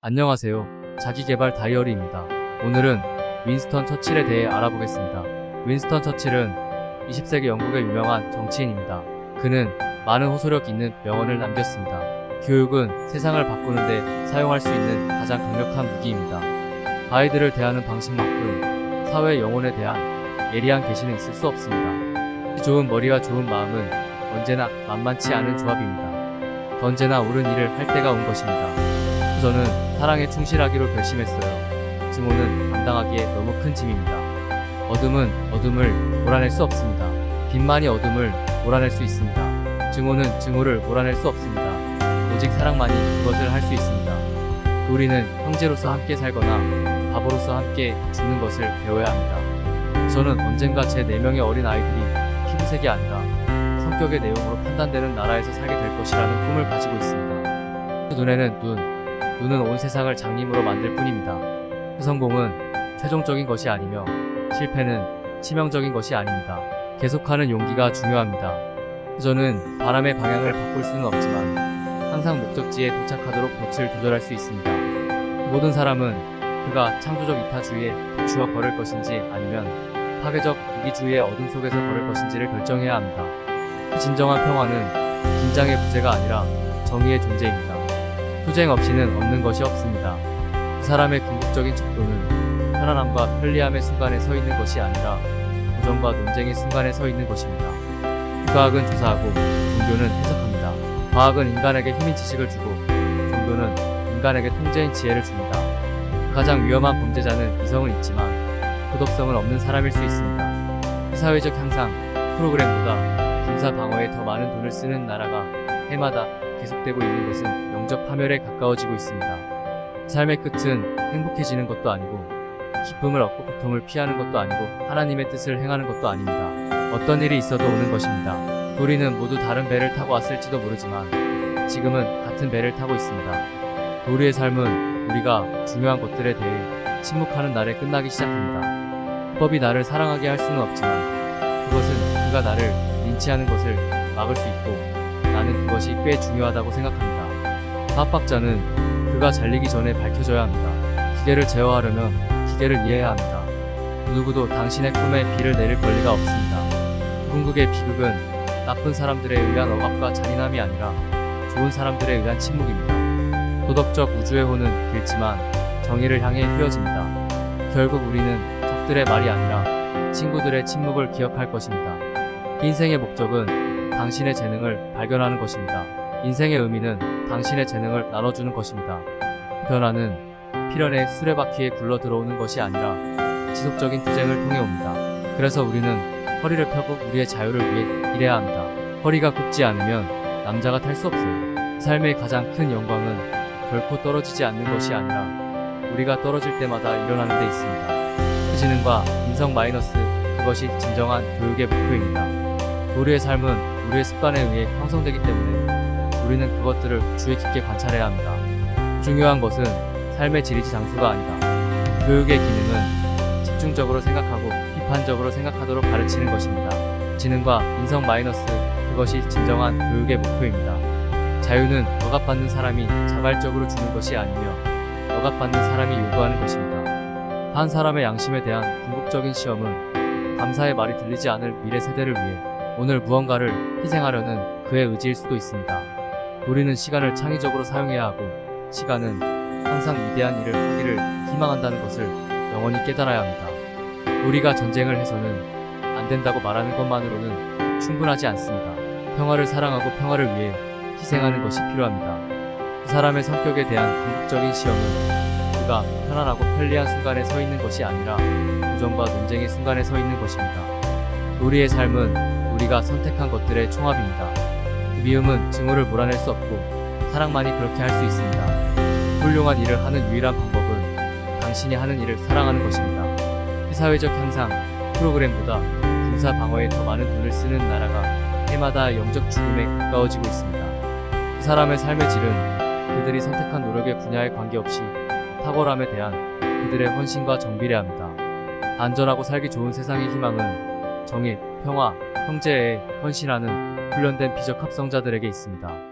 안녕하세요. 자기계발 다이어리입니다. 오늘은 윈스턴 처칠에 대해 알아보겠습니다. 윈스턴 처칠은 20세기 영국의 유명한 정치인입니다. 그는 많은 호소력 있는 명언을 남겼습니다. 교육은 세상을 바꾸는데 사용할 수 있는 가장 강력한 무기입니다. 아이들을 대하는 방식만큼 사회 영혼에 대한 예리한 계시는 있을 수 없습니다. 좋은 머리와 좋은 마음은 언제나 만만치 않은 조합입니다. 언제나 옳은 일을 할 때가 온 것입니다. 저는 사랑에 충실하기로 결심했어요. 증오는 감당하기에 너무 큰 짐입니다. 어둠은 어둠을 몰아낼 수 없습니다. 빛만이 어둠을 몰아낼 수 있습니다. 증오는 증오를 몰아낼 수 없습니다. 오직 사랑만이 그것을 할 수 있습니다. 우리는 형제로서 함께 살거나 바보로서 함께 죽는 것을 배워야 합니다. 저는 언젠가 제 4명의 어린 아이들이 피부색이 아니라 성격의 내용으로 판단되는 나라에서 살게 될 것이라는 꿈을 가지고 있습니다. 그 눈에는 눈은 온 세상을 장님으로 만들 뿐입니다. 그 성공은 최종적인 것이 아니며 실패는 치명적인 것이 아닙니다. 계속하는 용기가 중요합니다. 저는 바람의 방향을 바꿀 수는 없지만 항상 목적지에 도착하도록 돛을 조절할 수 있습니다. 모든 사람은 그가 창조적 이타주의에 비추어 걸을 것인지 아니면 파괴적 이기주의의 어둠 속에서 걸을 것인지를 결정해야 합니다. 진정한 평화는 긴장의 부재가 아니라 정의의 존재입니다. 투쟁 없이는 얻는 것이 없습니다. 그 사람의 궁극적인 척도는 편안함과 편리함의 순간에 서 있는 것이 아니라 도전과 논쟁의 순간에 서 있는 것입니다. 과학은 조사하고 종교는 해석합니다. 과학은 인간에게 힘인 지식을 주고 종교는 인간에게 통제인 지혜를 줍니다. 가장 위험한 범죄자는 이성은 있지만 도덕성은 없는 사람일 수 있습니다. 사회적 향상 프로그램보다 군사 방어에 더 많은 돈을 쓰는 나라가 해마다 계속되고 있는 것은 영적 파멸에 가까워지고 있습니다. 삶의 끝은 행복해지는 것도 아니고 기쁨을 얻고 고통을 피하는 것도 아니고 하나님의 뜻을 행하는 것도 아닙니다. 어떤 일이 있어도 오는 것입니다. 우리는 모두 다른 배를 타고 왔을지도 모르지만 지금은 같은 배를 타고 있습니다. 우리의 삶은 우리가 중요한 것들에 대해 침묵하는 날에 끝나기 시작합니다. 법이 나를 사랑하게 할 수는 없지만 그것은 그가 나를 린치하는 것을 막을 수 있고 나는 그것이 꽤 중요하다고 생각합니다. 파업박자는 그가 잘리기 전에 밝혀져야 합니다. 기계를 제어하려면 기계를 이해해야 합니다. 누구도 당신의 꿈에 비를 내릴 권리가 없습니다. 궁극의 비극은 나쁜 사람들에 의한 억압과 잔인함이 아니라 좋은 사람들에 의한 침묵입니다. 도덕적 우주의 호는 길지만 정의를 향해 휘어집니다. 결국 우리는 적들의 말이 아니라 친구들의 침묵을 기억할 것입니다. 인생의 목적은 당신의 재능을 발견하는 것입니다. 인생의 의미는 당신의 재능을 나눠주는 것입니다. 변화는 필연의 수레바퀴에 굴러 들어오는 것이 아니라 지속적인 투쟁을 통해 옵니다. 그래서 우리는 허리를 펴고 우리의 자유를 위해 일해야 합니다. 허리가 굽지 않으면 남자가 탈 수 없어요. 삶의 가장 큰 영광은 결코 떨어지지 않는 것이 아니라 우리가 떨어질 때마다 일어나는 데 있습니다. 그 지능과 인성 마이너스 그것이 진정한 교육의 목표입니다. 우리의 삶은 우리의 습관에 의해 형성되기 때문에 우리는 그것들을 주의 깊게 관찰해야 합니다. 중요한 것은 삶의 질이지 장수가 아니다. 교육의 기능은 집중적으로 생각하고 비판적으로 생각하도록 가르치는 것입니다. 지능과 인성 마이너스 그것이 진정한 교육의 목표입니다. 자유는 억압받는 사람이 자발적으로 주는 것이 아니며 억압받는 사람이 요구하는 것입니다. 한 사람의 양심에 대한 궁극적인 시험은 감사의 말이 들리지 않을 미래 세대를 위해 오늘 무언가를 희생하려는 그의 의지일 수도 있습니다. 우리는 시간을 창의적으로 사용해야 하고 시간은 항상 위대한 일을 하기를 희망한다는 것을 영원히 깨달아야 합니다. 우리가 전쟁을 해서는 안 된다고 말하는 것만으로는 충분하지 않습니다. 평화를 사랑하고 평화를 위해 희생하는 것이 필요합니다. 그 사람의 성격에 대한 궁극적인 시험은 그가 편안하고 편리한 순간에 서 있는 것이 아니라 도전과 논쟁의 순간에 서 있는 것입니다. 우리의 삶은 우리가 선택한 것들의 총합입니다. 미움은 증오를 몰아낼 수 없고 사랑만이 그렇게 할 수 있습니다. 훌륭한 일을 하는 유일한 방법은 당신이 하는 일을 사랑하는 것입니다. 사회적 향상 프로그램보다 군사 방어에 더 많은 돈을 쓰는 나라가 해마다 영적 죽음에 가까워지고 있습니다. 그 사람의 삶의 질은 그들이 선택한 노력의 분야에 관계없이 탁월함에 대한 그들의 헌신과 정비례합니다. 안전하고 살기 좋은 세상의 희망은 정의, 평화, 형제에 헌신하는 훈련된 비적 합성자들에게 있습니다.